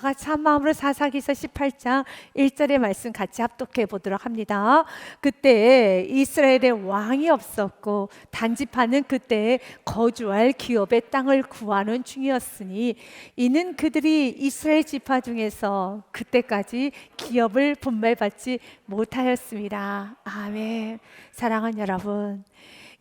같이 한 마음으로 사사기서 18장 1절의 말씀 같이 합독해 보도록 합니다. 그때 이스라엘에 왕이 없었고 단지파는 그때 거주할 기업의 땅을 구하는 중이었으니 이는 그들이 이스라엘 지파 중에서 그때까지 기업을 분배받지 못하였습니다. 아멘. 사랑하는 여러분,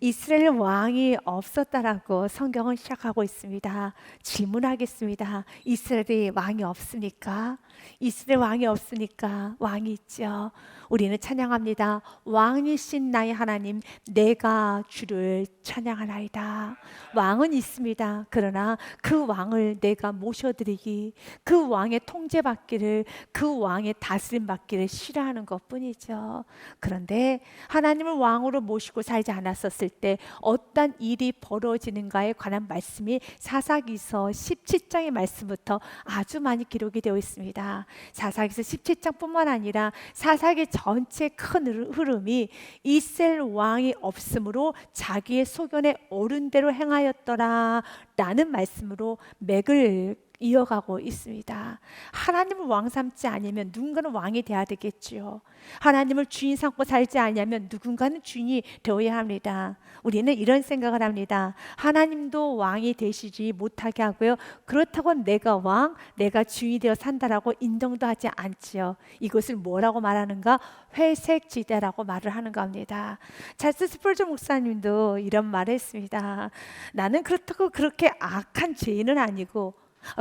이스라엘 왕이 없었다라고 성경은 시작하고 있습니다. 질문하겠습니다. 이스라엘에 왕이 없습니까? 이스라엘 왕이 없으니까 왕이 있죠. 우리는 찬양합니다. 왕이신 나의 하나님, 내가 주를 찬양하나이다. 왕은 있습니다. 그러나 그 왕을 내가 모셔드리기, 그 왕의 통제받기를, 그 왕의 다스림받기를 싫어하는 것뿐이죠. 그런데 하나님을 왕으로 모시고 살지 않았었을 때 어떤 일이 벌어지는가에 관한 말씀이 사사기서 17장의 말씀부터 아주 많이 기록이 되어 있습니다. 사사기서 17장뿐만 아니라 사사기 전체 큰 흐름이 이스라엘 왕이 없으므로 자기의 소견에 옳은 대로 행하였더라 라는 말씀으로 맥을 이어가고 있습니다. 하나님을 왕 삼지 않으면 누군가는 왕이 되어야 되겠지요. 하나님을 주인 삼고 살지 않으면 누군가는 주인이 되어야 합니다. 우리는 이런 생각을 합니다. 하나님도 왕이 되시지 못하게 하고요, 그렇다고 내가 왕, 내가 주인이 되어 산다라고 인정도 하지 않지요. 이것을 뭐라고 말하는가? 회색 지대라고 말을 하는 겁니다. 찰스 스펄전 목사님도 이런 말을 했습니다. 나는 그렇다고 그렇게 악한 죄인은 아니고,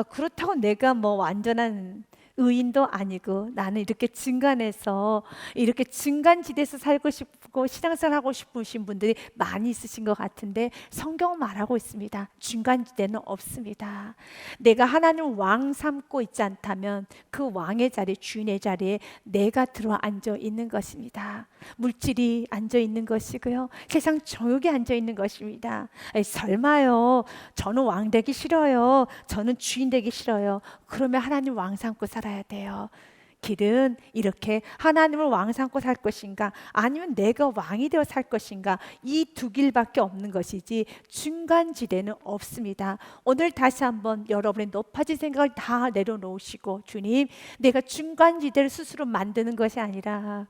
그렇다고 내가 뭐 완전한 의인도 아니고, 나는 이렇게 중간에서, 이렇게 중간지대에서 살고 싶고 신앙생활 하고 싶으신 분들이 많이 있으신 것 같은데 성경은 말하고 있습니다. 중간지대는 없습니다. 내가 하나님 왕 삼고 있지 않다면 그 왕의 자리, 주인의 자리에 내가 들어 앉아 있는 것입니다. 물질이 앉아 있는 것이고요, 세상 정욕이 앉아 있는 것입니다. 설마요, 저는 왕 되기 싫어요, 저는 주인 되기 싫어요. 그러면 하나님 왕 삼고 살아야 돼요. 길은 이렇게 하나님을 왕 삼고 살 것인가, 아니면 내가 왕이 되어 살 것인가, 이 두 길밖에 없는 것이지 중간지대는 없습니다. 오늘 다시 한번 여러분의 높아진 생각을 다 내려놓으시고, 주님, 내가 중간지대를 스스로 만드는 것이 아니라,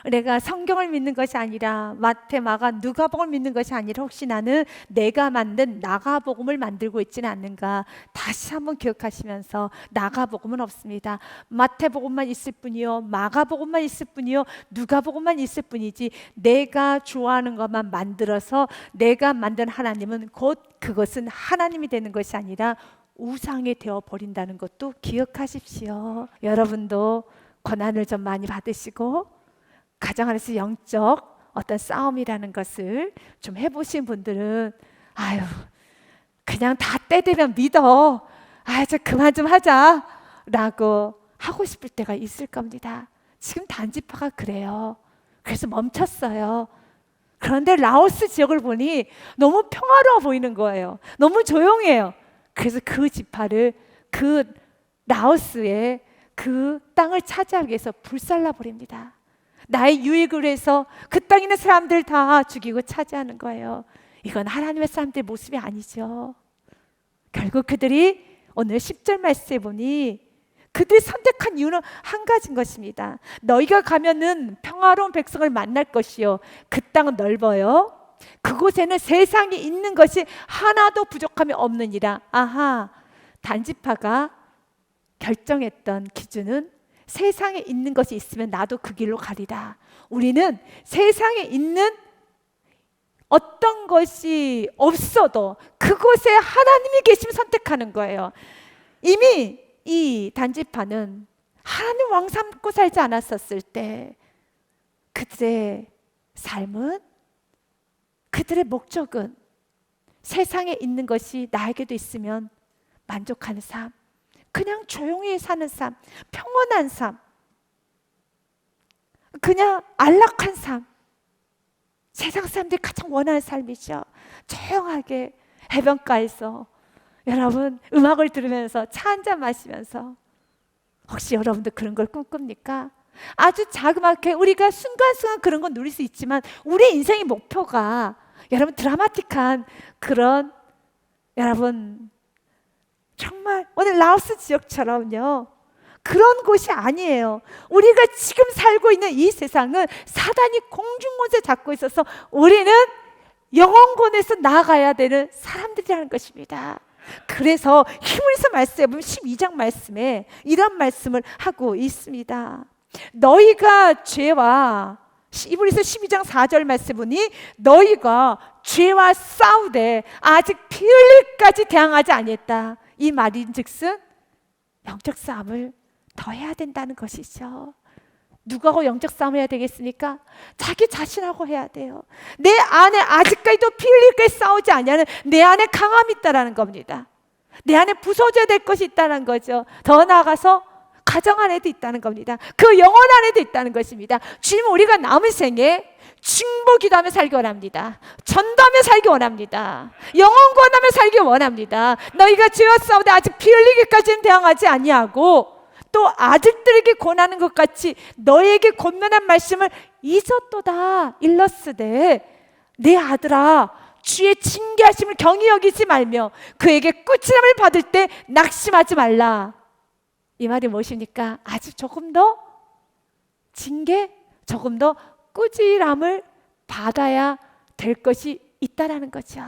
내가 성경을 믿는 것이 아니라, 마태, 마가, 누가복음을 믿는 것이 아니라 혹시 나는 내가 만든 나가복음을 만들고 있지는 않는가, 다시 한번 기억하시면서, 나가복음은 없습니다. 마태복음만 있을 뿐이요, 마가복음만 있을 뿐이요, 누가복음만 있을 뿐이지 내가 좋아하는 것만 만들어서 내가 만든 하나님은 곧 그것은 하나님이 되는 것이 아니라 우상이 되어 버린다는 것도 기억하십시오. 여러분도 고난을 좀 많이 받으시고 가정 안에서 영적 어떤 싸움이라는 것을 좀 해보신 분들은, 아유, 그냥 다 때 되면 믿어, 저 그만 좀 하자 라고 하고 싶을 때가 있을 겁니다. 지금 단지파가 그래요. 그래서 멈췄어요. 그런데 라오스 지역을 보니 너무 평화로워 보이는 거예요. 너무 조용해요. 그래서 그 지파를, 그 라오스의 그 땅을 차지하기 위해서 불살라 버립니다. 나의 유익을 위해서 그 땅에 있는 사람들 다 죽이고 차지하는 거예요. 이건 하나님의 사람들의 모습이 아니죠. 결국 그들이 오늘 10절 말씀에 보니 그들이 선택한 이유는 한 가지인 것입니다. 너희가 가면은 평화로운 백성을 만날 것이요, 그 땅은 넓어요, 그곳에는 세상에 있는 것이 하나도 부족함이 없느니라. 아하, 단지파가 결정했던 기준은 세상에 있는 것이 있으면 나도 그 길로 가리라. 우리는 세상에 있는 어떤 것이 없어도 그곳에 하나님이 계시면 선택하는 거예요. 이미 이 단지파는 하나님 왕 삼고 살지 않았었을 때 그들의 삶은, 그들의 목적은 세상에 있는 것이 나에게도 있으면 만족하는 삶, 그냥 조용히 사는 삶, 평온한 삶, 그냥 안락한 삶, 세상 사람들이 가장 원하는 삶이죠. 조용하게 해변가에서 여러분 음악을 들으면서 차 한잔 마시면서, 혹시 여러분도 그런 걸 꿈꿉니까? 아주 자그맣게 우리가 순간순간 그런 건 누릴 수 있지만 우리 인생의 목표가 여러분 드라마틱한 그런, 여러분 정말 오늘 라오스 지역처럼요, 그런 곳이 아니에요. 우리가 지금 살고 있는 이 세상은 사단이 공중권세 잡고 있어서 우리는 영원권에서 나아가야 되는 사람들이라는 것입니다. 그래서 히브리서 말씀에 보면 12장 말씀에 이런 말씀을 하고 있습니다. 너희가 죄와, 히브리서 12장 4절 말씀 보니 너희가 죄와 싸우되 아직 피 흘릴까지 대항하지 아니했다. 이 말인즉슨 영적 싸움을 더 해야 된다는 것이죠. 누구하고 영적 싸움을 해야 되겠습니까? 자기 자신하고 해야 돼요. 내 안에 아직까지도 피 흘릴까지 싸우지 않냐는 내 안에 강함이 있다는 겁니다. 내 안에 부서져야 될 것이 있다는 거죠. 더 나아가서 가정 안에도 있다는 겁니다. 그 영혼 안에도 있다는 것입니다. 주님은 우리가 남은 생에 중보 기도하며 살기 원합니다. 전도하며 살기 원합니다. 영혼 구원하며 살기 원합니다. 너희가 죄와 싸우되 아직 피 흘리기까지는 대항하지 아니하고 또 아들들에게 권하는 것 같이 너에게 권면한 말씀을 잊었도다. 일렀으되 내 아들아 주의 징계하심을 경히 여기지 말며 그에게 꾸지람을 받을 때 낙심하지 말라. 이 말이 무엇입니까? 아직 조금 더 징계, 조금 더 꾸지람을 받아야 될 것이 있다라는 거죠.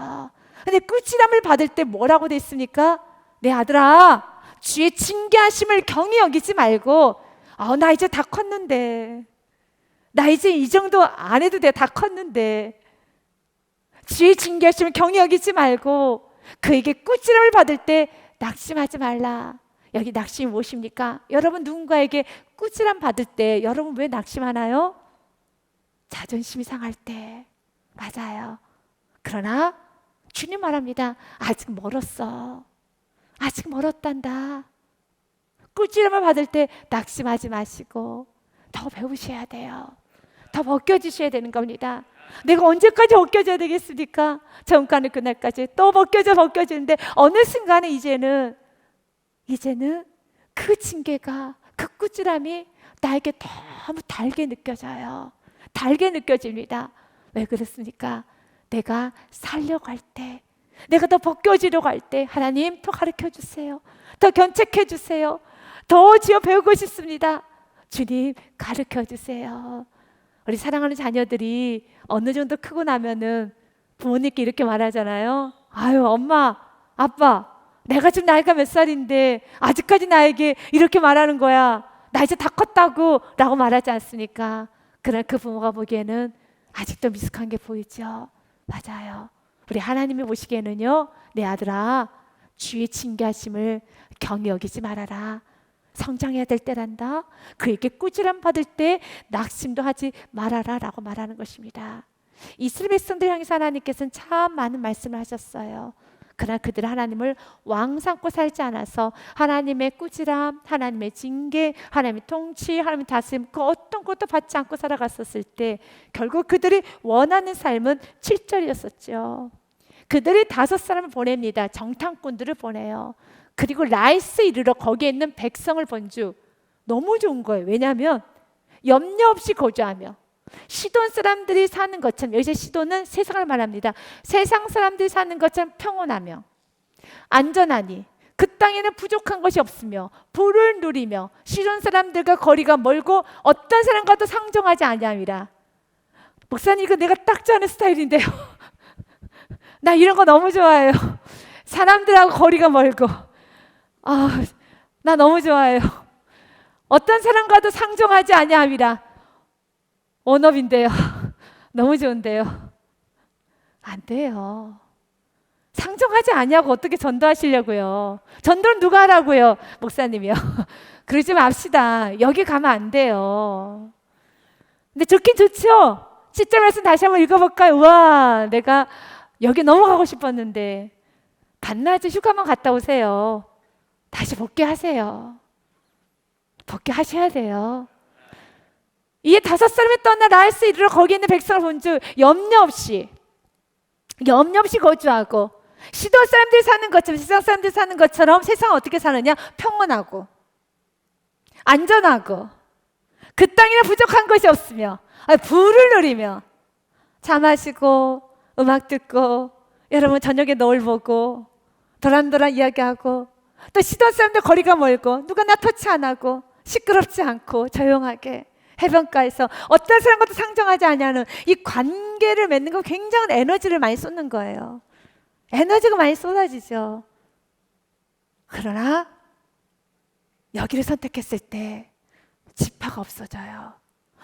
근데 꾸지람을 받을 때 뭐라고 돼 있습니까? 내 아들아 주의 징계하심을 경히 여기지 말고 나 이제 다 컸는데, 나 이제 이 정도 안 해도 돼, 다 컸는데 주의 징계하심을 경히 여기지 말고 그에게 꾸지람을 받을 때 낙심하지 말라. 여기 낙심이 무엇입니까? 여러분 누군가에게 꾸지람 받을 때 여러분 왜 낙심하나요? 자존심이 상할 때. 맞아요. 그러나 주님 말합니다. 아직 멀었어. 아직 멀었단다. 꾸지람을 받을 때 낙심하지 마시고 더 배우셔야 돼요. 더 벗겨주셔야 되는 겁니다. 내가 언제까지 벗겨져야 되겠습니까? 정가는 그날까지 또 벗겨지는데 어느 순간에 이제는 그 징계가, 그 꾸지람이 나에게 너무 달게 느껴져요. 달게 느껴집니다. 왜 그렇습니까? 내가 살려고 할 때, 내가 더 벗겨지려고 할 때 하나님 더 가르쳐 주세요. 더 견책해 주세요. 더 지어 배우고 싶습니다. 주님 가르쳐 주세요. 우리 사랑하는 자녀들이 어느 정도 크고 나면은 부모님께 이렇게 말하잖아요. 아유 엄마, 아빠, 내가 지금 나이가 몇 살인데 아직까지 나에게 이렇게 말하는 거야. 나 이제 다 컸다고 라고 말하지 않습니까? 그러나 그 부모가 보기에는 아직도 미숙한 게 보이죠. 맞아요. 우리 하나님이 보시기에는요, 내 아들아 주의 징계하심을 경히 여기지 말아라. 성장해야 될 때란다. 그에게 꾸지람 받을 때 낙심도 하지 말아라 라고 말하는 것입니다. 이스라엘 백성들 향해서 하나님께서는 참 많은 말씀을 하셨어요. 그러나 그들은 하나님을 왕 삼고 살지 않아서 하나님의 꾸지람, 하나님의 징계, 하나님의 통치, 하나님의 다스림 그 어떤 것도 받지 않고 살아갔었을 때 결국 그들이 원하는 삶은 7절이었었죠. 그들이 5사람을 보냅니다. 정탐꾼들을 보내요. 그리고 라이스 이르러 거기에 있는 백성을 본즉 너무 좋은 거예요. 왜냐하면 염려 없이 거주하며 시돈 사람들이 사는 것처럼, 여기서 시돈은 세상을 말합니다. 세상 사람들이 사는 것처럼 평온하며 안전하니 그 땅에는 부족한 것이 없으며 부를 누리며 시돈 사람들과 거리가 멀고 어떤 사람과도 상종하지 아니함이라. 목사님 이거 내가 딱 좋아하는 스타일인데요. 나 이런 거 너무 좋아해요. 사람들하고 거리가 멀고 나 너무 좋아해요. 어떤 사람과도 상종하지 아니함이라. 언업인데요. 너무 좋은데요. 안 돼요. 상종하지 않냐고 어떻게 전도하시려고요? 전도는 누가 하라고요? 목사님이요. 그러지 맙시다. 여기 가면 안 돼요. 근데 좋긴 좋죠? 10절 말씀 다시 한번 읽어볼까요? 우와, 내가 여기 넘어가고 싶었는데 반나절 휴가만 갔다 오세요. 다시 복귀하세요. 복귀하셔야 돼요. 이에 5사람이 떠나 라이스 이르러 거기 있는 백성을 본즉 염려 없이 거주하고 시돈 사람들이 사는 것처럼, 세상 사람들이 사는 것처럼 세상은 어떻게 사느냐? 평온하고 안전하고 그 땅에는 부족한 것이 없으며 부를 누리며 차 마시고 음악 듣고 여러분 저녁에 노을 보고 도란도란 이야기하고 또 시돈 사람들 거리가 멀고 누가 나 터치 안 하고 시끄럽지 않고 조용하게 해변가에서 어떤 사람과도 상정하지 않냐는 이 관계를 맺는 거 굉장한 에너지를 많이 쏟는 거예요. 에너지가 많이 쏟아지죠. 그러나 여기를 선택했을 때 지파가 없어져요.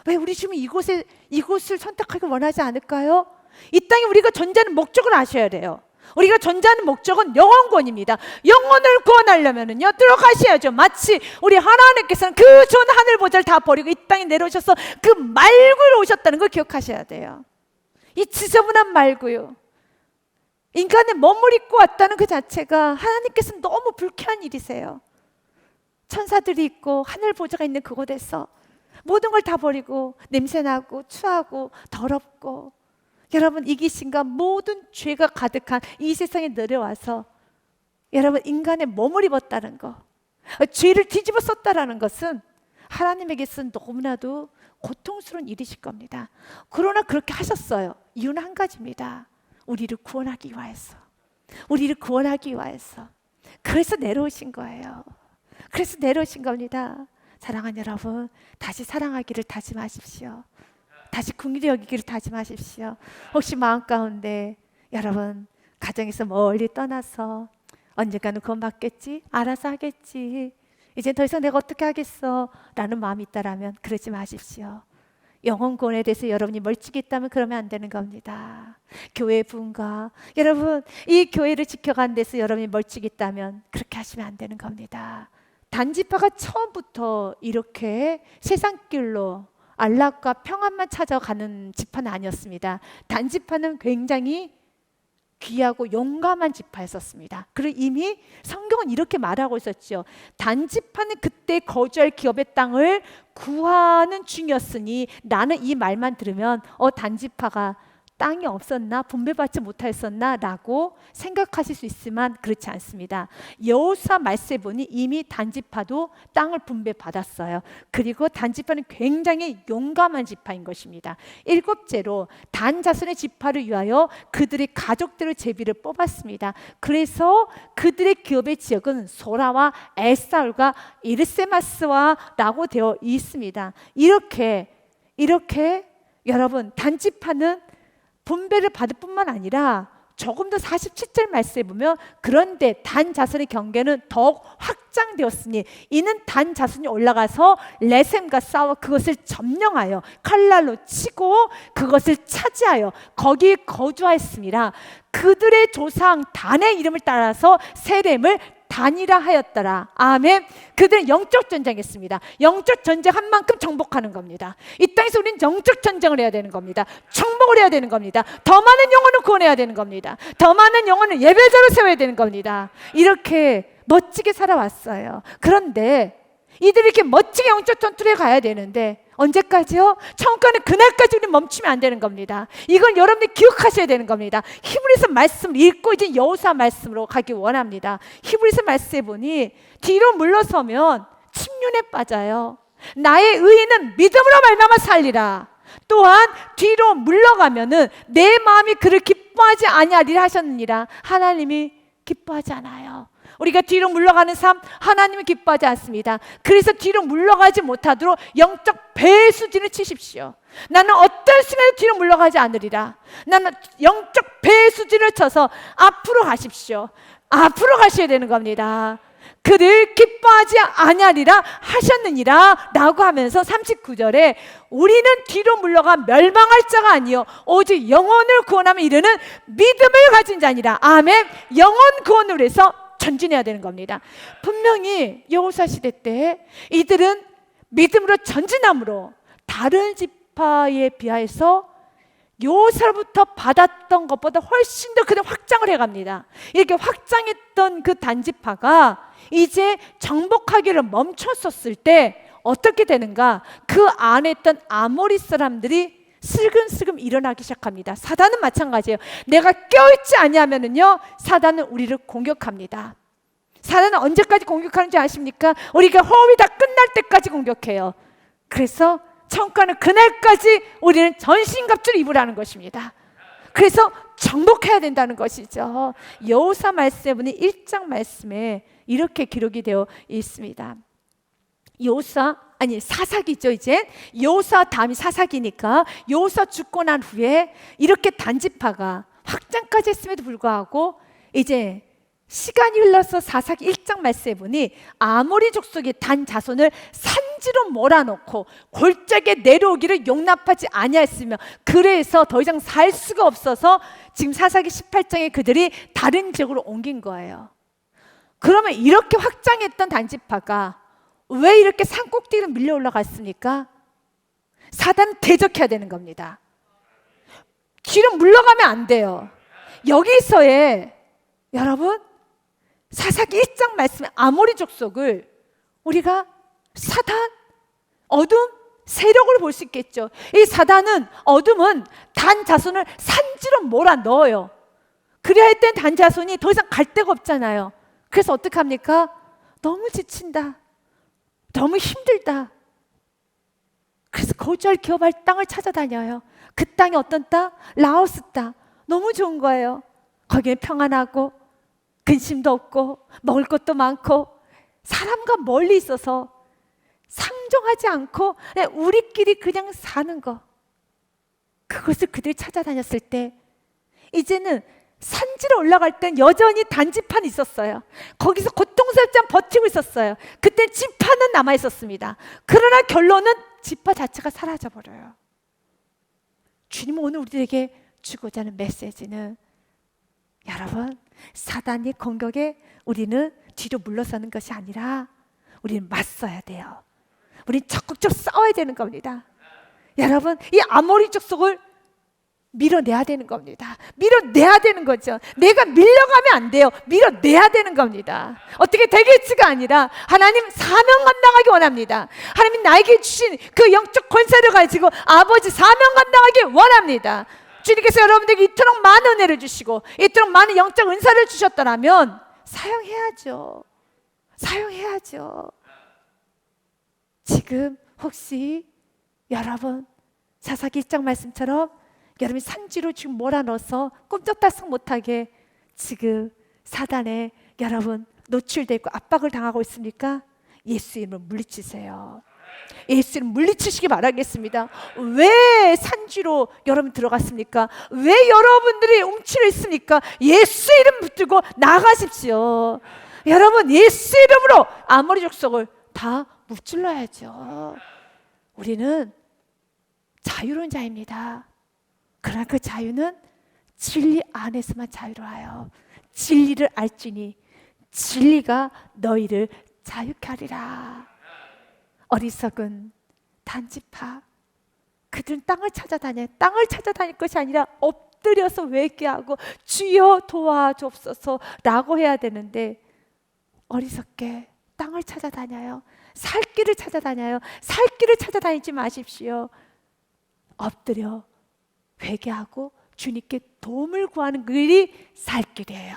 왜 우리 지금 이곳을 선택하기 원하지 않을까요? 이 땅에 우리가 존재하는 목적을 아셔야 돼요. 우리가 존재하는 목적은 영혼권입니다. 영혼을 구원하려면요 들어가셔야죠. 마치 우리 하나님께서는 그 좋은 하늘 보좌를 다 버리고 이 땅에 내려오셔서 그 말구유로 오셨다는 걸 기억하셔야 돼요. 이 지저분한 말구유, 인간의 몸을 입고 왔다는 그 자체가 하나님께서는 너무 불쾌한 일이세요. 천사들이 있고 하늘 보좌가 있는 그곳에서 모든 걸 다 버리고 냄새나고 추하고 더럽고 여러분 이기심과 모든 죄가 가득한 이 세상에 내려와서 여러분 인간의 몸을 입었다는 거, 죄를 뒤집어 썼다라는 것은 하나님에게서는 너무나도 고통스러운 일이실 겁니다. 그러나 그렇게 하셨어요. 이유는 한 가지입니다. 우리를 구원하기 위해서. 우리를 구원하기 위해서. 그래서 내려오신 거예요. 그래서 내려오신 겁니다. 사랑하는 여러분, 다시 사랑하기를 다짐하십시오. 다시 긍휼히 여기기를 다짐하십시오. 혹시 마음 가운데 여러분 가정에서 멀리 떠나서 언젠가는 구원 받겠지? 알아서 하겠지. 이제 더 이상 내가 어떻게 하겠어? 라는 마음이 있다라면 그러지 마십시오. 영혼 구원에 대해서 여러분이 멀찍이 있다면 그러면 안 되는 겁니다. 교회 부흥과 여러분 이 교회를 지켜가는 데서 여러분이 멀찍이 있다면 그렇게 하시면 안 되는 겁니다. 단지파가 처음부터 이렇게 세상길로 안락과 평안만 찾아가는 지파는 아니었습니다. 단지파는 굉장히 귀하고 용감한 지파였었습니다. 그리고 이미 성경은 이렇게 말하고 있었죠. 단지파는 그때 거주할 기업의 땅을 구하는 중이었으니 나는 이 말만 들으면 단지파가 땅이 없었나? 분배받지 못하였었나? 라고 생각하실 수 있지만 그렇지 않습니다. 여호수아 말씀에 보니 이미 단지파도 땅을 분배받았어요. 그리고 단지파는 굉장히 용감한 지파인 것입니다. 일곱째로 단 자손의 지파를 위하여 그들의 가족들의 제비를 뽑았습니다. 그래서 그들의 기업의 지역은 소라와 에사울과 이르세마스와 라고 되어 있습니다. 이렇게 여러분 단지파는 분배를 받을 뿐만 아니라 조금 더 47절 말씀에 보면 그런데 단 자손의 경계는 더욱 확장되었으니 이는 단 자손이 올라가서 레셈과 싸워 그것을 점령하여 칼날로 치고 그것을 차지하여 거기에 거주하였습니다. 그들의 조상 단의 이름을 따라서 세렘을 단이라 하였더라. 아멘. 그들은 영적 전쟁했습니다. 영적 전쟁한 만큼 정복하는 겁니다. 이 땅에서 우리는 영적 전쟁을 해야 되는 겁니다. 정복을 해야 되는 겁니다. 더 많은 영혼을 구원해야 되는 겁니다. 더 많은 영혼을 예배자로 세워야 되는 겁니다. 이렇게 멋지게 살아왔어요. 그런데 이들이 이렇게 멋지게 영적 전투를 가야 되는데 언제까지요? 천국가는 그날까지 우리 멈추면 안 되는 겁니다. 이걸 여러분들이 기억하셔야 되는 겁니다. 히브리서 말씀을 읽고 이제 여호수아 말씀으로 가기 원합니다. 히브리서 말씀에 보니 뒤로 물러서면 침륜에 빠져요. 나의 의인은 믿음으로 말미암아 살리라. 또한 뒤로 물러가면은 내 마음이 그를 기뻐하지 아니하리라 하셨느니라. 하나님이 기뻐하지 않아요. 우리가 뒤로 물러가는 삶 하나님이 기뻐하지 않습니다. 그래서 뒤로 물러가지 못하도록 영적 배수진을 치십시오. 나는 어떤 순간에도 뒤로 물러가지 않으리라. 나는 영적 배수진을 쳐서 앞으로 가십시오. 앞으로 가셔야 되는 겁니다. 그를 기뻐하지 아니하리라 하셨느니라 라고 하면서 39절에 우리는 뒤로 물러가 멸망할 자가 아니요 오직 영혼을 구원하며 이르는 믿음을 가진 자니라. 아멘. 영혼 구원을 해서 전진해야 되는 겁니다. 분명히 여호수아 시대 때 이들은 믿음으로 전진함으로 다른 지파에 비하여서 여호수아로부터 받았던 것보다 훨씬 더 그들 확장을 해갑니다. 이렇게 확장했던 그 단지파가 이제 정복하기를 멈췄었을 때 어떻게 되는가? 그 안에 있던 아모리 사람들이 슬금슬금 일어나기 시작합니다. 사단은 마찬가지예요. 내가 깨어있지 아니하면은요 사단은 우리를 공격합니다. 사단은 언제까지 공격하는지 아십니까? 우리가 호흡이 다 끝날 때까지 공격해요. 그래서 천국가는 그날까지 우리는 전신갑주를 입으라는 것입니다. 그래서 정복해야 된다는 것이죠. 여호수아 말씀에 보니 1장 말씀에 이렇게 기록이 되어 있습니다. 요사 아니 사삭이죠. 이제 요사 다음이 사삭이니까 요사 죽고 난 후에 이렇게 단지파가 확장까지 했음에도 불구하고 이제 시간이 흘러서 사사기 1장 말씀해 보니 아모리 족속의 단 자손을 산지로 몰아넣고 골짜기에 내려오기를 용납하지 아니하였으며 그래서 더 이상 살 수가 없어서 지금 사사기 18장에 그들이 다른 지역으로 옮긴 거예요. 그러면 이렇게 확장했던 단지파가 왜 이렇게 산 꼭대기로 밀려 올라갔습니까? 사단은 대적해야 되는 겁니다. 뒤로 물러가면 안 돼요. 여기서의 여러분 사사기 1장 말씀에 아모리 족속을 우리가 사단, 어둠, 세력으로 볼 수 있겠죠. 이 사단은 어둠은 단 자손을 산지로 몰아 넣어요. 그래야 할 땐 단 자손이 더 이상 갈 데가 없잖아요. 그래서 어떡합니까? 너무 지친다. 너무 힘들다. 그래서 거주할 기업할 땅을 찾아다녀요. 그 땅이 어떤 땅? 라오스 땅. 너무 좋은 거예요. 거기는 평안하고 근심도 없고 먹을 것도 많고 사람과 멀리 있어서 상종하지 않고 그냥 우리끼리 그냥 사는 거. 그것을 그들이 찾아다녔을 때 이제는 산지로 올라갈 땐 여전히 단지판이 있었어요. 거기서 고통스럽지 않게 버티고 있었어요. 그때 지파는 남아 있었습니다. 그러나 결론은 지파 자체가 사라져 버려요. 주님은 오늘 우리에게 주고자 하는 메시지는 여러분 사단의 공격에 우리는 뒤로 물러서는 것이 아니라 우리는 맞서야 돼요. 우리는 적극적으로 싸워야 되는 겁니다. 여러분 이 아모리 족속을 밀어내야 되는 겁니다. 밀어내야 되는 거죠. 내가 밀려가면 안 돼요. 밀어내야 되는 겁니다. 어떻게 되겠지가 아니라 하나님 사명 감당하기 원합니다. 하나님 나에게 주신 그 영적 권세를 가지고 아버지 사명 감당하기 원합니다. 주님께서 여러분들에게 이토록 많은 은혜를 주시고 이토록 많은 영적 은사를 주셨더라면 사용해야죠. 사용해야죠. 지금 혹시 여러분 사사기 1장 말씀처럼 여러분이 산지로 지금 몰아넣어서 꼼짝달싹 못하게 지금 사단에 여러분 노출되고 압박을 당하고 있습니까? 예수 이름으로 물리치세요. 예수 이름 물리치시기 바라겠습니다. 왜 산지로 여러분 들어갔습니까? 왜 여러분들이 움츠려 있습니까? 예수 이름 붙들고 나가십시오. 여러분 예수 이름으로 아모리 족속을 다 무찔러야죠. 우리는 자유로운 자입니다. 그러나 그 자유는 진리 안에서만 자유로워요. 진리를 알지니 진리가 너희를 자유케 하리라. 어리석은 단지파 그들은 땅을 찾아다녀요. 땅을 찾아다닐 것이 아니라 엎드려서 회개하고 주여 도와주옵소서 라고 해야 되는데 어리석게 땅을 찾아다녀요. 살 길을 찾아다녀요. 살 길을 찾아다니지 마십시오. 엎드려 회개하고 주님께 도움을 구하는 길이 살 길이에요.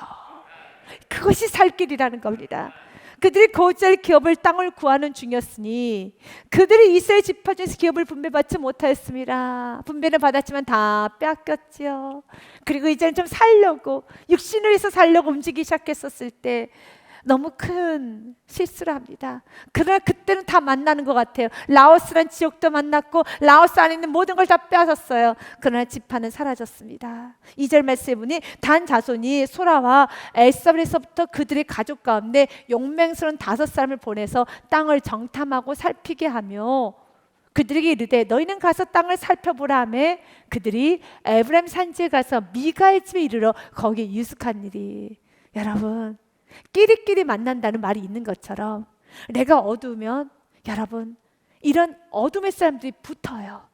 그것이 살 길이라는 겁니다. 그들이 거주할 기업을 땅을 구하는 중이었으니 그들이 이스라엘 지파 중에서 기업을 분배받지 못하였습니다. 분배는 받았지만 다 뺏겼지요. 그리고 이제는 좀 살려고 육신을 위해서 살려고 움직이기 시작했었을 때 너무 큰 실수를 합니다. 그러나 그때는 다 만나는 것 같아요. 라오스란 지역도 만났고 라오스 안에 있는 모든 걸 다 빼앗았어요. 그러나 지파는 사라졌습니다. 2절 말씀해 보니 단 자손이 소라와 엘사벨에서부터 그들의 가족 가운데 용맹스러운 5사람을 보내서 땅을 정탐하고 살피게 하며 그들에게 이르되 너희는 가서 땅을 살펴보라 하며 그들이 에브라임 산지에 가서 미가의 집에 이르러 거기에 유숙한 일이. 여러분 끼리끼리 만난다는 말이 있는 것처럼 내가 어두우면 여러분 이런 어둠의 사람들이 붙어요.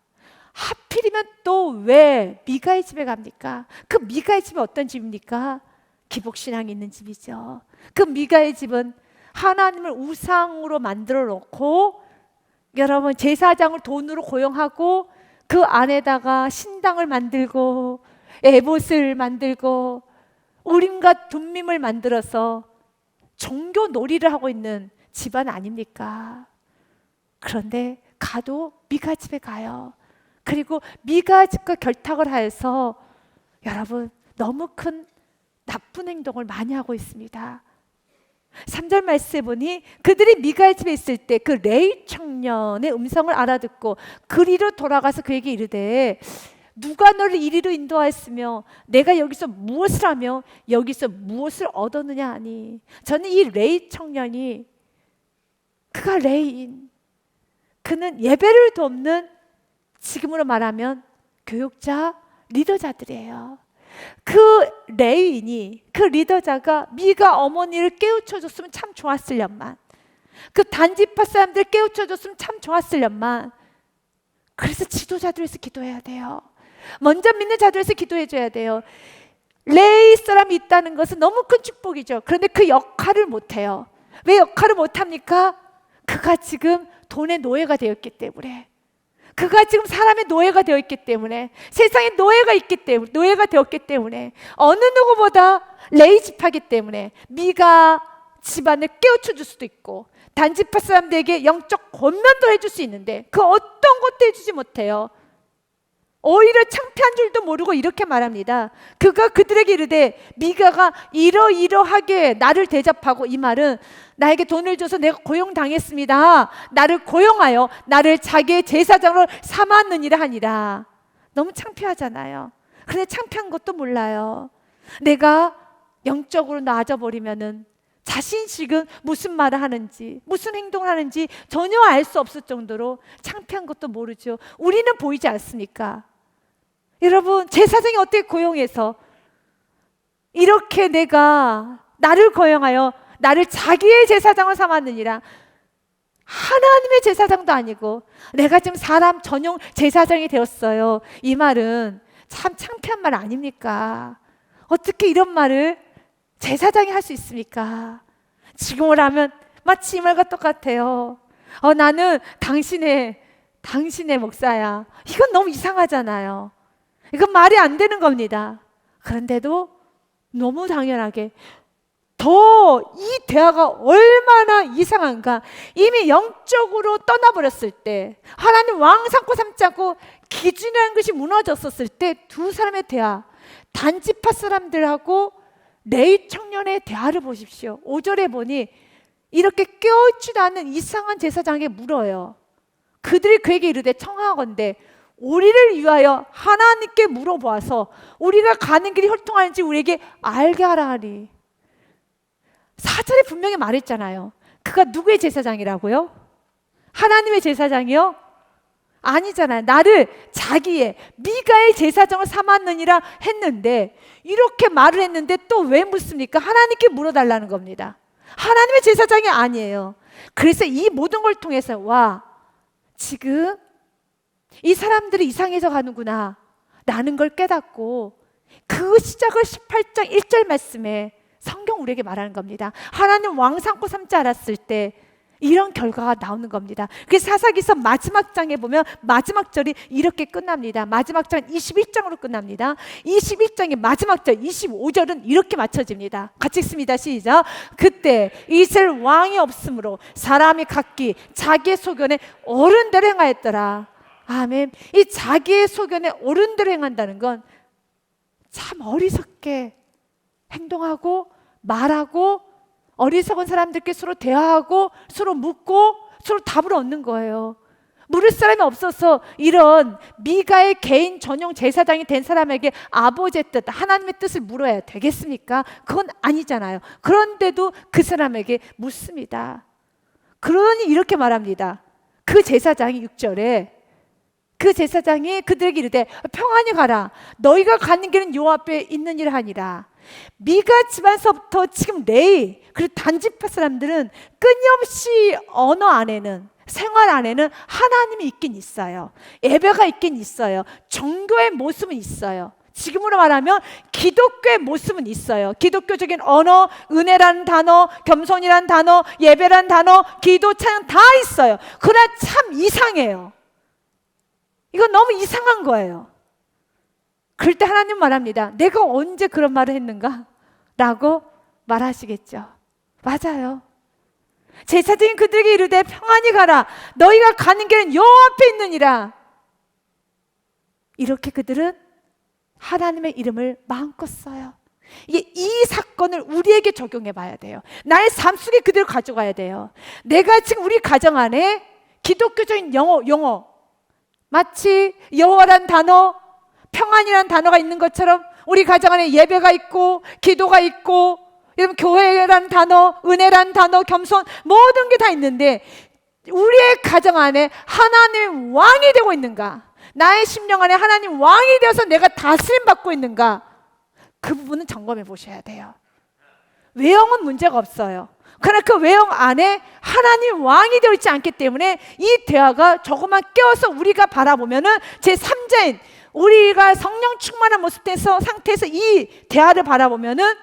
하필이면 또 왜 미가의 집에 갑니까? 그 미가의 집이 어떤 집입니까? 기복신앙이 있는 집이죠. 그 미가의 집은 하나님을 우상으로 만들어 놓고 여러분 제사장을 돈으로 고용하고 그 안에다가 신당을 만들고 에봇을 만들고 우림과 둠밈을 만들어서 종교 놀이를 하고 있는 집안 아닙니까? 그런데 가도 미가 집에 가요. 그리고 미가 집과 결탁을 하여서 여러분 너무 큰 나쁜 행동을 많이 하고 있습니다. 3절 말씀에 보니 그들이 미가의 집에 있을 때 그 레위 청년의 음성을 알아듣고 그리로 돌아가서 그에게 이르되 누가 너를 이리로 인도하였으며 내가 여기서 무엇을 하며 여기서 무엇을 얻었느냐 하니, 저는 이 레위 청년이, 그가 레위인, 그는 예배를 돕는, 지금으로 말하면 교육자, 리더자들이에요. 그 레위인이, 그 리더자가 미가 어머니를 깨우쳐줬으면 참 좋았을련만, 그 단지파 사람들 깨우쳐줬으면 참 좋았을련만. 그래서 지도자들에서 기도해야 돼요. 먼저 믿는 자들에서 기도해줘야 돼요. 레위 사람이 있다는 것은 너무 큰 축복이죠. 그런데 그 역할을 못해요. 왜 역할을 못합니까? 그가 지금 돈의 노예가 되었기 때문에, 그가 지금 사람의 노예가 되어 있기 때문에, 세상에 노예가 있기 때문에, 노예가 되었기 때문에, 어느 누구보다 레위 지파기 때문에 미가 집안을 깨우쳐 줄 수도 있고 단지파 사람들에게 영적 권면도 해줄 수 있는데 그 어떤 것도 해주지 못해요. 오히려 창피한 줄도 모르고 이렇게 말합니다. 그가 그들에게 이르되 미가가 이러이러하게 나를 대접하고, 이 말은 나에게 돈을 줘서 내가 고용당했습니다. 나를 고용하여 나를 자기의 제사장으로 삼았느니라 하니라. 너무 창피하잖아요. 그런데 창피한 것도 몰라요. 내가 영적으로 나아져 버리면은 자신이 지금 무슨 말을 하는지, 무슨 행동을 하는지 전혀 알 수 없을 정도로 창피한 것도 모르죠. 우리는 보이지 않습니까? 여러분, 제사장이 어떻게 고용해서 이렇게 내가 나를 고용하여 나를 자기의 제사장을 삼았느니라. 하나님의 제사장도 아니고 내가 지금 사람 전용 제사장이 되었어요. 이 말은 참 창피한 말 아닙니까? 어떻게 이런 말을 제사장이 할 수 있습니까? 지금을 하면 마치 이 말과 똑같아요. 나는 당신의 목사야. 이건 너무 이상하잖아요. 이건 말이 안 되는 겁니다. 그런데도 너무 당연하게, 더 이 대화가 얼마나 이상한가. 이미 영적으로 떠나버렸을 때, 하나님 왕 삼고 삼지 않고 기준이라는 것이 무너졌었을 때 두 사람의 대화, 단지파 사람들하고 레위 청년의 대화를 보십시오. 5절에 보니 이렇게 깨어있지도 않은 이상한 제사장에게 물어요. 그들이 그에게 이르되 청하건대 우리를 위하여 하나님께 물어보아서 우리가 가는 길이 혈통하는지 우리에게 알게 하라 하리. 4절에 분명히 말했잖아요. 그가 누구의 제사장이라고요? 하나님의 제사장이요? 아니잖아요. 나를 자기의 미가의 제사장을 삼았느니라 했는데, 이렇게 말을 했는데 또 왜 묻습니까? 하나님께 물어달라는 겁니다. 하나님의 제사장이 아니에요. 그래서 이 모든 걸 통해서, 와, 지금 이 사람들이 이상해져 가는구나 라는 걸 깨닫고, 그 시작을 18장 1절 말씀에 성경 우리에게 말하는 겁니다. 하나님 왕 삼고 삼지 않았을 때 이런 결과가 나오는 겁니다. 그래서 사사기서 마지막 장에 보면 마지막 절이 이렇게 끝납니다. 마지막 장 21장으로 끝납니다. 21장의 마지막 절 25절은 이렇게 맞춰집니다. 같이 읽습니다. 시작. 그때 이스라엘 왕이 없으므로 사람이 각기 자기의 소견에 옳은 대로 행하였더라. 아멘. 이 자기의 소견에 옳은 대로 행한다는 건 참 어리석게 행동하고 말하고 어리석은 사람들께 서로 대화하고 서로 묻고 서로 답을 얻는 거예요. 물을 사람이 없어서 이런 미가의 개인 전용 제사장이 된 사람에게 아버지의 뜻, 하나님의 뜻을 물어야 되겠습니까? 그건 아니잖아요. 그런데도 그 사람에게 묻습니다. 그러니 이렇게 말합니다. 그 제사장이 6절에 그 제사장이 그들에게 이르되 평안히 가라. 너희가 가는 길은 요 앞에 있느니라 하니라. 미가 집안서부터 지금 레위 그리고 단지파 사람들은 끊임없이 언어 안에는, 생활 안에는 하나님이 있긴 있어요. 예배가 있긴 있어요. 종교의 모습은 있어요. 지금으로 말하면 기독교의 모습은 있어요. 기독교적인 언어, 은혜라는 단어, 겸손이라는 단어, 예배라는 단어, 기도, 찬양 다 있어요. 그러나 참 이상해요. 이건 너무 이상한 거예요. 그럴 때 하나님 말합니다. 내가 언제 그런 말을 했는가? 라고 말하시겠죠. 맞아요. 제사장이 그들에게 이르되 평안히 가라. 너희가 가는 길은 요 앞에 있느니라. 이렇게 그들은 하나님의 이름을 마음껏 써요. 이게 이 사건을 우리에게 적용해 봐야 돼요. 나의 삶 속에 그대로 가져가야 돼요. 내가 지금 우리 가정 안에 기독교적인 용어 마치 여호와란 단어, 평안이란 단어가 있는 것처럼 우리 가정 안에 예배가 있고 기도가 있고 여러분 교회란 단어, 은혜란 단어, 겸손 모든 게 다 있는데 우리의 가정 안에 하나님의 왕이 되고 있는가? 나의 심령 안에 하나님 왕이 되어서 내가 다스림 받고 있는가? 그 부분은 점검해 보셔야 돼요. 외형은 문제가 없어요. 그러나 그 외형 안에 하나님 왕이 되어 있지 않기 때문에 이 대화가 조금만 깨어서 우리가 바라보면은 제3자인 우리가 성령 충만한 상태에서 이 대화를 바라보면은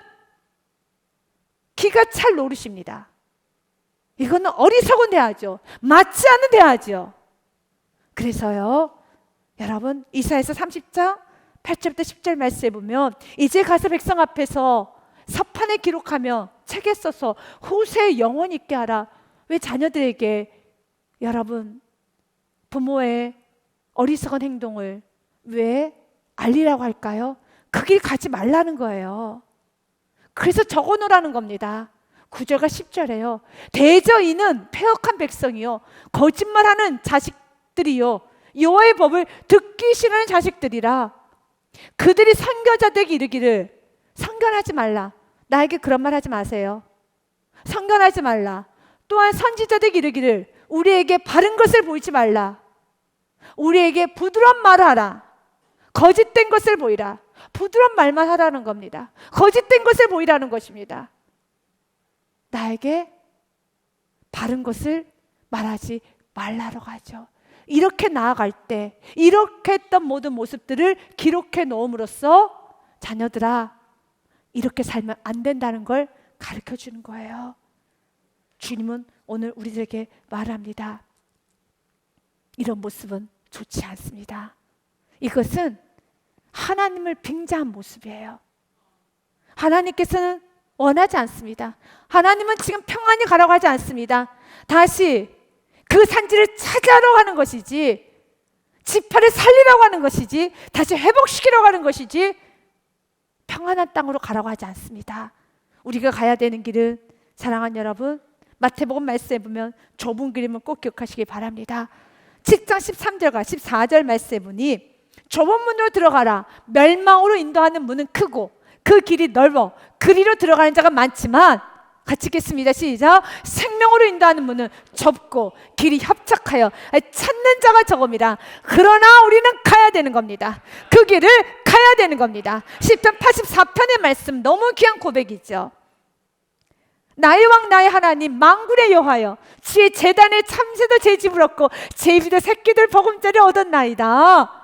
기가 찰 노릇입니다. 이거는 어리석은 대화죠. 맞지 않는 대화죠. 그래서요, 여러분 이사야서 30장 8절부터 10절 말씀에 보면 이제 가서 백성 앞에서 서판에 기록하며 책에 써서 후세에 영원히 있게 하라. 왜 자녀들에게 여러분 부모의 어리석은 행동을 왜 알리라고 할까요? 그 길 가지 말라는 거예요. 그래서 적어놓으라는 겁니다. 9절과 10절에요. 대저인은 패역한 백성이요 거짓말하는 자식들이요 여호와의 법을 듣기 싫어하는 자식들이라. 그들이 선교자들에게 이르기를 선견하지 말라. 나에게 그런 말 하지 마세요. 선견하지 말라. 또한 선지자들에게 이르기를 우리에게 바른 것을 보이지 말라. 우리에게 부드러운 말을 하라. 거짓된 것을 보이라. 부드러운 말만 하라는 겁니다. 거짓된 것을 보이라는 것입니다. 나에게 바른 것을 말하지 말라고 하죠. 이렇게 나아갈 때 이렇게 했던 모든 모습들을 기록해 놓음으로써 자녀들아 이렇게 살면 안 된다는 걸 가르쳐 주는 거예요. 주님은 오늘 우리들에게 말합니다. 이런 모습은 좋지 않습니다. 이것은 하나님을 빙자한 모습이에요. 하나님께서는 원하지 않습니다. 하나님은 지금 평안히 가라고 하지 않습니다. 다시 그 산지를 찾아러 가는 것이지, 지파를 살리라고 하는 것이지, 다시 회복시키려고 하는 것이지 평안한 땅으로 가라고 하지 않습니다. 우리가 가야 되는 길은 사랑하는 여러분 마태복음 말씀에 보면 좁은 길임을 꼭 기억하시기 바랍니다. 7장 13절과 14절 말씀에 보니 좁은 문으로 들어가라. 멸망으로 인도하는 문은 크고 그 길이 넓어 그리로 들어가는 자가 많지만 같이 읽겠습니다. 시작. 생명으로 인도하는 문은 좁고 길이 협착하여 찾는 자가 적음이라. 그러나 우리는 가야 되는 겁니다. 그 길을 가야 되는 겁니다. 시편 84편의 말씀 너무 귀한 고백이죠. 나의 왕 나의 하나님 만군의 여호와여 주의 제단에 참새도 제 집을 얻고 제 입에도 새끼들 보금자리를 얻었나이다.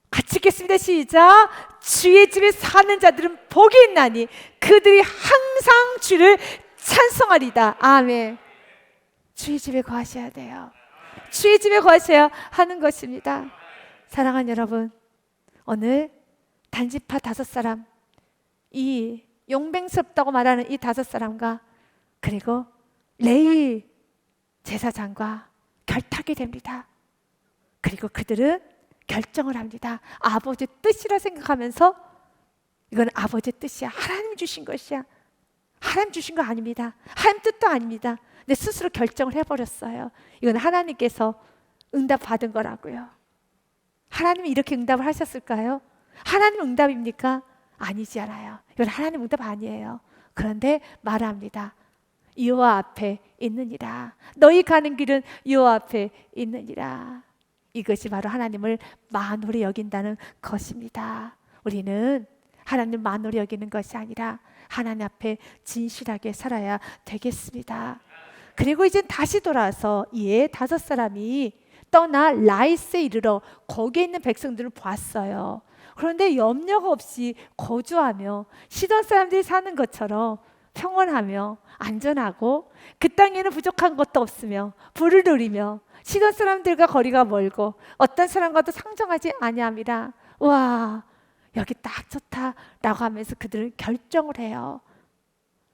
같이 읽겠습니다. 시작. 주의 집에 사는 자들은 복이 있나니 그들이 항상 주를 찬송하리다. 아멘. 주의 집에 거하셔야 돼요. 주의 집에 거하셔야 하는 것입니다. 사랑하는 여러분, 오늘 단지파 5사람, 이 용맹스럽다고 말하는 이 5사람과 그리고 레위 제사장과 결탁이 됩니다. 그리고 그들은 결정을 합니다. 아버지의 뜻이라 생각하면서 이건 아버지의 뜻이야. 하나님 주신 것이야. 하나님 주신 거 아닙니다. 하나님 뜻도 아닙니다. 근데 스스로 결정을 해버렸어요. 이건 하나님께서 응답받은 거라고요. 하나님이 이렇게 응답을 하셨을까요? 하나님 응답입니까? 아니지 않아요. 이건 하나님 응답 아니에요. 그런데 말합니다. 여호와 앞에 있느니라. 너희 가는 길은 여호와 앞에 있느니라. 이것이 바로 하나님을 만홀히 여긴다는 것입니다. 우리는 하나님 만홀히 여기는 것이 아니라 하나님 앞에 진실하게 살아야 되겠습니다. 그리고 이제 다시 돌아서 이 5사람이 떠나 라이스에 이르러 거기에 있는 백성들을 보았어요. 그런데 염려가 없이 거주하며 시돈 사람들이 사는 것처럼 평온하며 안전하고 그 땅에는 부족한 것도 없으며 부를 누리며 시돈 사람들과 거리가 멀고 어떤 사람과도 상정하지 아니함이라. 와, 여기 딱 좋다라고 하면서 그들은 결정을 해요.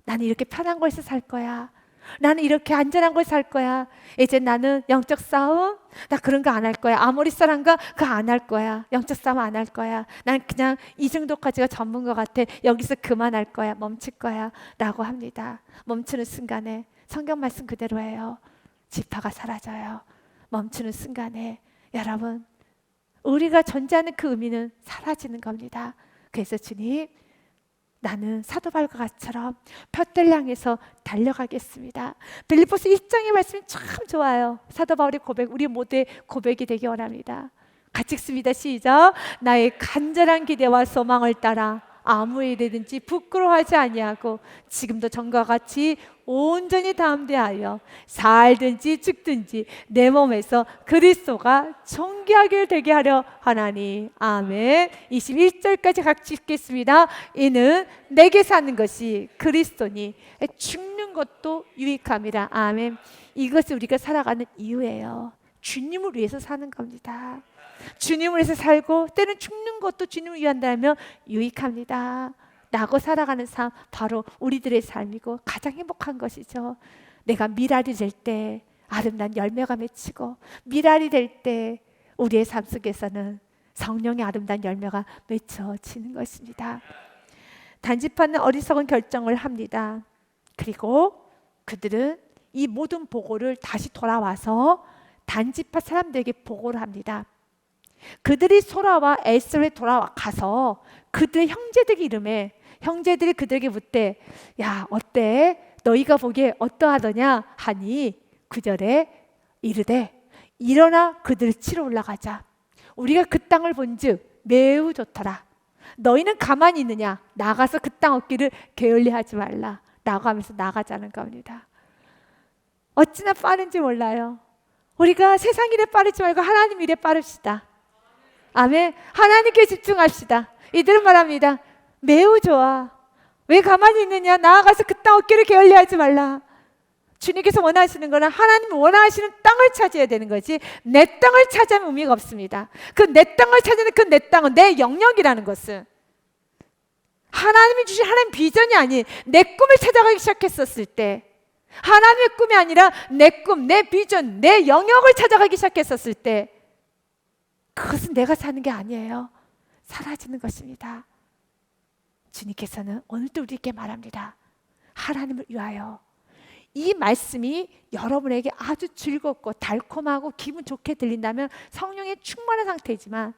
나는 이렇게 편한 곳에서 살 거야. 나는 이렇게 안전한 걸 살 거야. 이제 나는 영적 싸움, 나 그런 거 안 할 거야. 아모리 사람과 그거 안 할 거야. 영적 싸움 안 할 거야. 난 그냥 이 정도까지가 전부인 것 같아. 여기서 그만할 거야. 멈출 거야. 라고 합니다. 멈추는 순간에 성경 말씀 그대로예요. 지파가 사라져요. 멈추는 순간에 여러분, 우리가 존재하는 그 의미는 사라지는 겁니다. 그래서 주님, 나는 사도 바울과 같이처럼 둯대를 향해서 달려가겠습니다. 빌립보서 1장의 말씀이 참 좋아요. 사도 바울의 고백, 우리 모두의 고백이 되기 원합니다. 같이 읽습니다. 시작. 나의 간절한 기대와 소망을 따라 아무 일이든지 부끄러워하지 아니하고 지금도 전과 같이 온전히 담대하여 살든지 죽든지 내 몸에서 그리스도가 존귀하게 되게 하려 하나니. 아멘. 21절까지 같이 읽겠습니다. 이는 내게 사는 것이 그리스도니 죽는 것도 유익함이라. 아멘. 이것이 우리가 살아가는 이유예요. 주님을 위해서 사는 겁니다. 주님을 위해서 살고 때는 죽는 것도 주님을 위한다면 유익합니다. 나고 살아가는 삶, 바로 우리들의 삶이고 가장 행복한 것이죠. 내가 미랄이 될 때 아름다운 열매가 맺히고, 미랄이 될 때 우리의 삶 속에서는 성령의 아름다운 열매가 맺혀지는 것입니다. 단지파는 어리석은 결정을 합니다. 그리고 그들은 이 모든 보고를 다시 돌아와서 단지파 사람들에게 보고를 합니다. 그들이 소라와 에스라에 돌아가서 그들의 형제들 이름에, 형제들이 그들에게 묻되 야 어때? 너희가 보기에 어떠하더냐 하니 9절에 이르되 일어나 그들을 치러 올라가자. 우리가 그 땅을 본즉 매우 좋더라. 너희는 가만히 있느냐? 나가서 그 땅 얻기를 게을리하지 말라 라고 하면서 나가자는 겁니다. 어찌나 빠른지 몰라요. 우리가 세상 일에 빠르지 말고 하나님 일에 빠릅시다. 아멘. 하나님께 집중합시다. 이들은 말합니다. 매우 좋아. 왜 가만히 있느냐? 나아가서 그 땅 얻기를 게을리하지 말라. 주님께서 원하시는 거는 하나님이 원하시는 땅을 차지해야 되는 거지, 내 땅을 차지하면 의미가 없습니다. 그 내 땅을 차지하는 그 내 땅은 내 영역이라는 것은 하나님이 주신 하나님 비전이 아닌 내 꿈을 찾아가기 시작했었을 때, 하나님의 꿈이 아니라 내 꿈, 내 비전, 내 영역을 찾아가기 시작했었을 때 그것은 내가 사는 게 아니에요. 사라지는 것입니다. 주님께서는 오늘도 우리에게 말합니다. 하나님을 위하여. 이 말씀이 여러분에게 아주 즐겁고 달콤하고 기분 좋게 들린다면 성령의 충만한 상태이지만,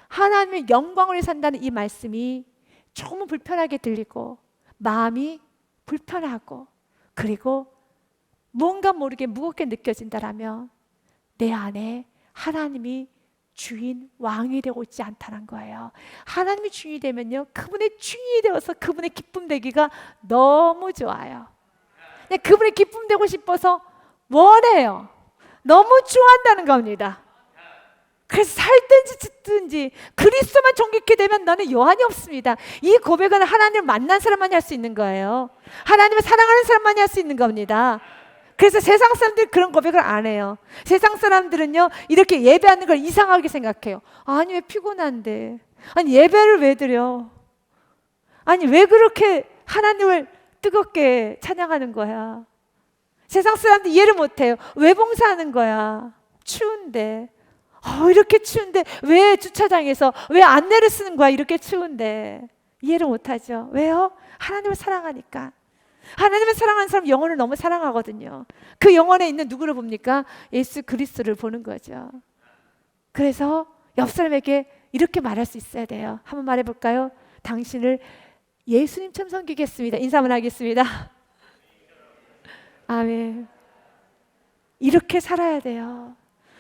하나님의 영광을 위해 산다는 이 말씀이 조금 불편하게 들리고 마음이 불편하고 그리고 뭔가 모르게 무겁게 느껴진다라면 내 안에 하나님이 주인, 왕이 되고 있지 않다는 거예요. 하나님이 주인이 되면요, 그분의 주인이 되어서 그분의 기쁨 되기가 너무 좋아요. 그분의 기쁨 되고 싶어서 원해요. 너무 좋아한다는 겁니다. 그래서 살든지 죽든지 그리스도만 존귀케 되면 너는 여한이 없습니다. 이 고백은 하나님을 만난 사람만이 할 수 있는 거예요. 하나님을 사랑하는 사람만이 할 수 있는 겁니다. 그래서 세상 사람들이 그런 고백을 안 해요. 세상 사람들은요, 이렇게 예배하는 걸 이상하게 생각해요. 아니 왜 피곤한데, 아니 예배를 왜 드려, 아니 왜 그렇게 하나님을 뜨겁게 찬양하는 거야. 세상 사람들 이해를 못해요. 왜 봉사하는 거야? 추운데. 이렇게 추운데 왜 주차장에서 왜 안내를 쓰는 거야? 이렇게 추운데. 이해를 못하죠. 왜요? 하나님을 사랑하니까. 하나님을 사랑하는 사람 영혼을 너무 사랑하거든요. 그 영혼에 있는 누구를 봅니까? 예수 그리스도를 보는 거죠. 그래서 옆 사람에게 이렇게 말할 수 있어야 돼요. 한번 말해볼까요? 당신을 예수님처럼 섬기겠습니다. 인사 한번 하겠습니다. 아멘. 이렇게 살아야 돼요.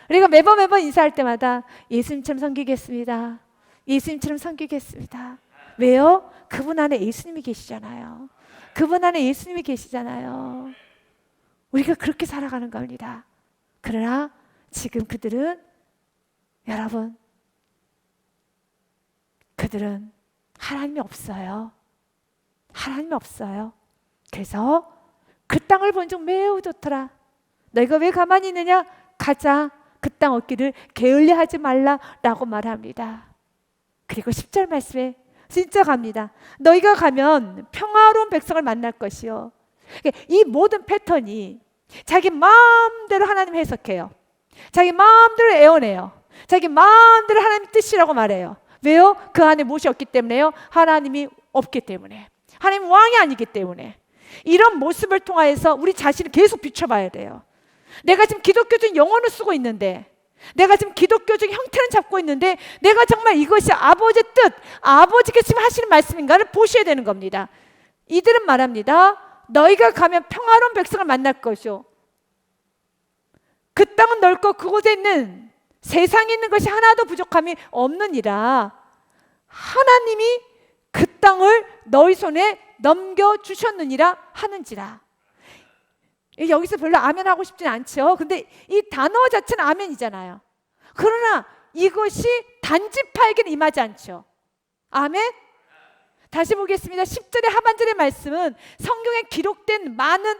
우리가 매번 인사할 때마다 예수님처럼 섬기겠습니다. 예수님처럼 섬기겠습니다. 왜요? 그분 안에 예수님이 계시잖아요. 그분 안에 예수님이 계시잖아요. 우리가 그렇게 살아가는 겁니다. 그러나 지금 그들은, 여러분, 그들은 하나님이 없어요. 하나님이 없어요. 그래서 그 땅을 본즉 매우 좋더라. 너희가 왜 가만히 있느냐? 가자. 그 땅 얻기를 게을리하지 말라라고 말합니다. 그리고 10절 말씀에 진짜 갑니다. 너희가 가면 평화로운 백성을 만날 것이요, 이 모든 패턴이 자기 마음대로 하나님 해석해요. 자기 마음대로 애원해요. 자기 마음대로 하나님 뜻이라고 말해요. 왜요? 그 안에 무엇이 없기 때문에요? 하나님이 없기 때문에. 하나님 왕이 아니기 때문에. 이런 모습을 통하여서 우리 자신을 계속 비춰봐야 돼요. 내가 지금 기독교적인 영혼을 쓰고 있는데, 내가 지금 기독교적인 형태는 잡고 있는데, 내가 정말 이것이 아버지의 뜻, 아버지께서 지금 하시는 말씀인가를 보셔야 되는 겁니다. 이들은 말합니다. 너희가 가면 평화로운 백성을 만날 것이요, 그 땅은 넓고 그곳에 있는 세상에 있는 것이 하나도 부족함이 없느니라. 하나님이 그 땅을 너희 손에 넘겨주셨느니라 하는지라. 여기서 별로 아멘 하고 싶진 않죠. 근데 이 단어 자체는 아멘이잖아요. 그러나 이것이 단지파에게는 임하지 않죠. 아멘? 다시 보겠습니다. 10절의 하반절의 말씀은 성경에 기록된 많은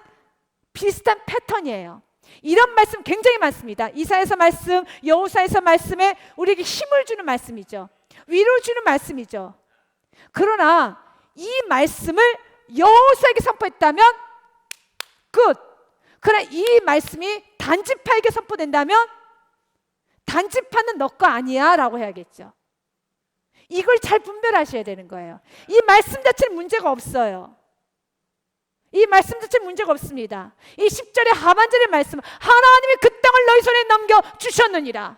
비슷한 패턴이에요. 이런 말씀 굉장히 많습니다. 이사야서 말씀, 여호수아에서 말씀에 우리에게 힘을 주는 말씀이죠. 위로를 주는 말씀이죠. 그러나 이 말씀을 여호수아에게 선포했다면 끝. 그러나 이 말씀이 단지파에게 선포된다면 단지파는 너 거 아니야 라고 해야겠죠. 이걸 잘 분별하셔야 되는 거예요. 이 말씀 자체는 문제가 없어요. 이 말씀 자체는 문제가 없습니다. 이 10절의 하반절의 말씀, 하나님이 그 땅을 너희 손에 넘겨주셨느니라.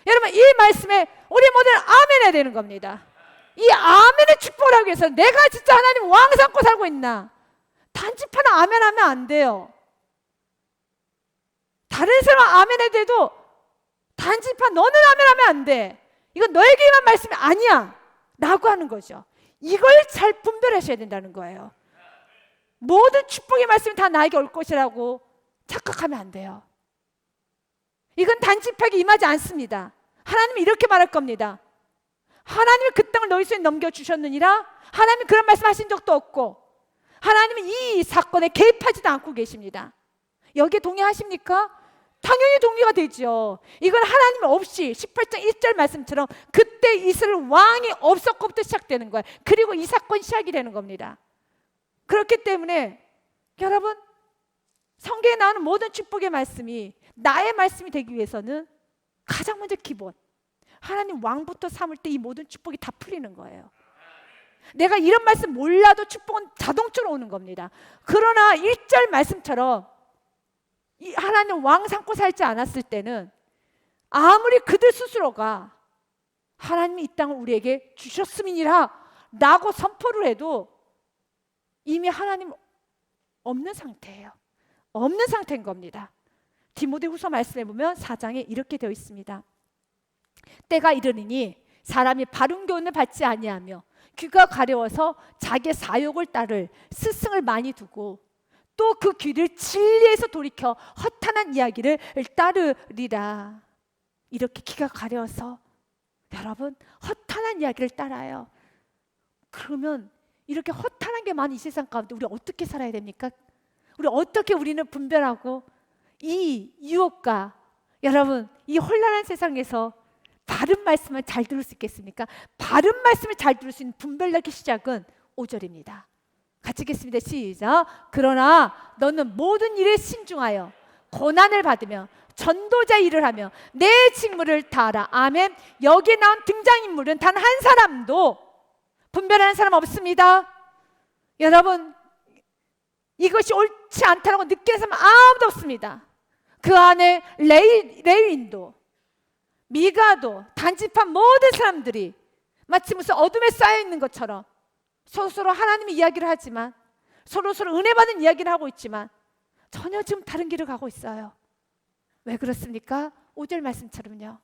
여러분, 이 말씀에 우리 모두 아멘 해야 되는 겁니다. 이 아멘의 축복을 하기 위해서 내가 진짜 하나님 왕 삼고 살고 있나? 단지파는 아멘 하면 안 돼요. 다른 사람 아멘 해도 단지파 너는 아멘 하면 안 돼. 이건 너에게만 말씀이 아니야 라고 하는 거죠. 이걸 잘 분별하셔야 된다는 거예요. 모든 축복의 말씀이 다 나에게 올 것이라고 착각하면 안 돼요. 이건 단지파에게 임하지 않습니다. 하나님이 이렇게 말할 겁니다. 하나님이 그 땅을 너희 손에 넘겨주셨느니라. 하나님이 그런 말씀 하신 적도 없고 하나님은 이 사건에 개입하지도 않고 계십니다. 여기에 동의하십니까? 당연히 동의가 되죠. 이건 하나님 없이 18장 1절 말씀처럼 그때 이스라엘 왕이 없었고부터 시작되는 거예요. 그리고 이 사건이 시작이 되는 겁니다. 그렇기 때문에 여러분, 성경에 나오는 모든 축복의 말씀이 나의 말씀이 되기 위해서는 가장 먼저 기본, 하나님 왕부터 삼을 때 이 모든 축복이 다 풀리는 거예요. 내가 이런 말씀 몰라도 축복은 자동적으로 오는 겁니다. 그러나 1절 말씀처럼 이 하나님 왕 삼고 살지 않았을 때는 아무리 그들 스스로가 하나님이 이 땅을 우리에게 주셨음이니라 라고 선포를 해도 이미 하나님 없는 상태예요. 없는 상태인 겁니다. 디모데후서 말씀에 보면 4장에 이렇게 되어 있습니다. 때가 이르니 사람이 바른 교훈을 받지 아니하며 귀가 가려워서 자기의 사욕을 따를 스승을 많이 두고 또 그 귀를 진리에서 돌이켜 허탄한 이야기를 따르리라. 이렇게 귀가 가려워서 여러분 허탄한 이야기를 따라요. 그러면 이렇게 허탄한 게 많은 이 세상 가운데 우리 어떻게 살아야 됩니까? 우리 어떻게 우리는 분별하고 이 유혹과 여러분 이 혼란한 세상에서 바른 말씀을 잘 들을 수 있겠습니까? 바른 말씀을 잘 들을 수 있는 분별력의 시작은 5절입니다. 같이 읽겠습니다. 시작. 그러나 너는 모든 일에 신중하여 고난을 받으며 전도자 일을 하며 내 직무를 다하라. 아멘. 여기에 나온 등장인물은 단 한 사람도 분별하는 사람 없습니다. 여러분, 이것이 옳지 않다고 느끼는 사람 아무도 없습니다. 그 안에 레위인도 미가도 단지파 모든 사람들이 마치 무슨 어둠에 쌓여 있는 것처럼 서로 하나님의 이야기를 하지만 서로 은혜 받는 이야기를 하고 있지만 전혀 지금 다른 길을 가고 있어요. 왜 그렇습니까? 5절 말씀처럼요.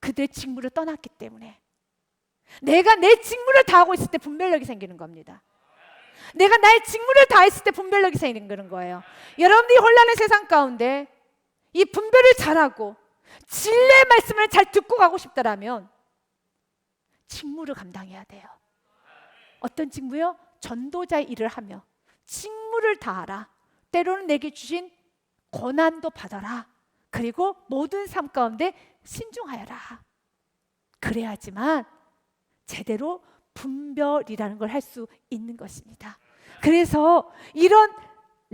그들의 직무를 떠났기 때문에. 내가 내 직무를 다하고 있을 때 분별력이 생기는 겁니다. 내가 나의 직무를 다했을 때 분별력이 생기는 거예요. 여러분들이 혼란의 세상 가운데 이 분별을 잘하고 진리의 말씀을 잘 듣고 가고 싶다라면 직무를 감당해야 돼요. 어떤 직무요? 전도자의 일을 하며 직무를 다하라. 때로는 내게 주신 고난도 받아라. 그리고 모든 삶 가운데 신중하여라. 그래야지만 제대로 분별이라는 걸 할 수 있는 것입니다. 그래서 이런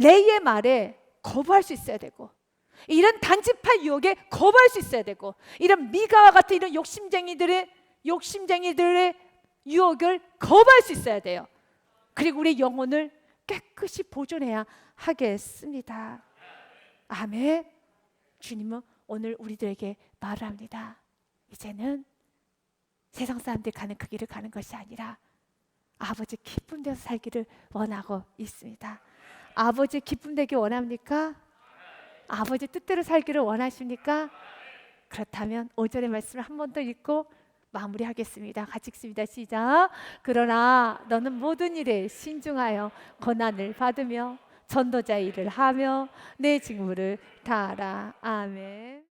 레이의 말에 거부할 수 있어야 되고, 이런 단지파 유혹에 거부할 수 있어야 되고, 이런 미가와 같은 이런 욕심쟁이들의 유혹을 거부할 수 있어야 돼요. 그리고 우리 영혼을 깨끗이 보존해야 하겠습니다. 아멘. 주님은 오늘 우리들에게 말을 합니다. 이제는 세상 사람들이 가는 그 길을 가는 것이 아니라 아버지 기쁨 되서 살기를 원하고 있습니다. 아버지 기쁨 되기 원합니까? 아버지 뜻대로 살기를 원하십니까? 그렇다면 5절의 말씀을 한 번 더 읽고 마무리하겠습니다. 같이 읽습니다. 시작. 그러나 너는 모든 일에 신중하여 고난을 받으며 전도자 일을 하며 내 직무를 다하라. 아멘.